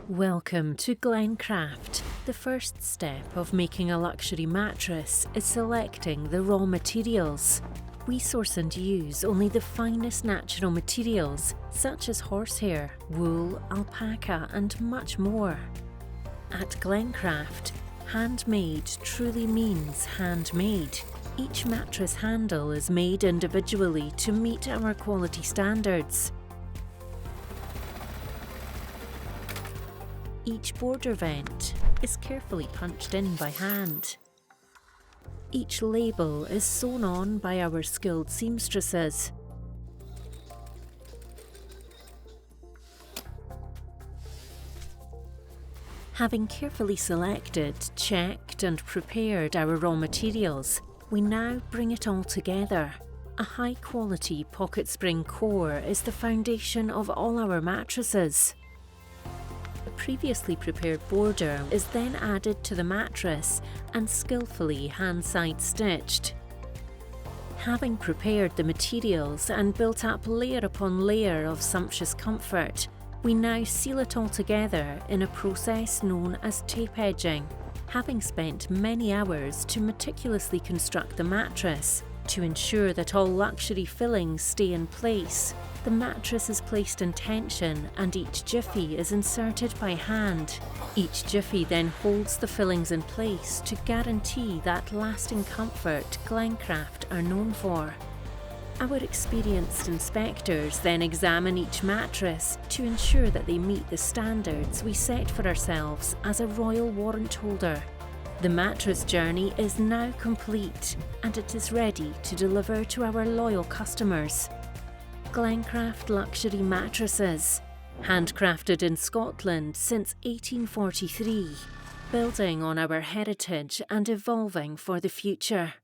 Welcome to Handcraft. The first step of making a luxury mattress is selecting the raw materials. We source and use only the finest natural materials such as horsehair, wool, alpaca and much more. At Handcraft, handmade truly means handmade. Each mattress handle is made individually to meet our quality standards. Each border vent is carefully punched in by hand. Each label is sewn on by our skilled seamstresses. Having carefully selected, checked and prepared our raw materials, we now bring it all together. A high-quality pocket spring core is the foundation of all our mattresses. The previously prepared border is then added to the mattress and skillfully hand-side stitched. Having prepared the materials and built up layer upon layer of sumptuous comfort, we now seal it all together in a process known as tape edging. Having spent many hours to meticulously construct the mattress, to ensure that all luxury fillings stay in place, the mattress is placed in tension and each jiffy is inserted by hand. Each jiffy then holds the fillings in place to guarantee that lasting comfort Handcraft are known for. Our experienced inspectors then examine each mattress to ensure that they meet the standards we set for ourselves as a royal warrant holder. The mattress journey is now complete and it is ready to deliver to our loyal customers. Handcraft Luxury Mattresses, handcrafted in Scotland since 1843, building on our heritage and evolving for the future.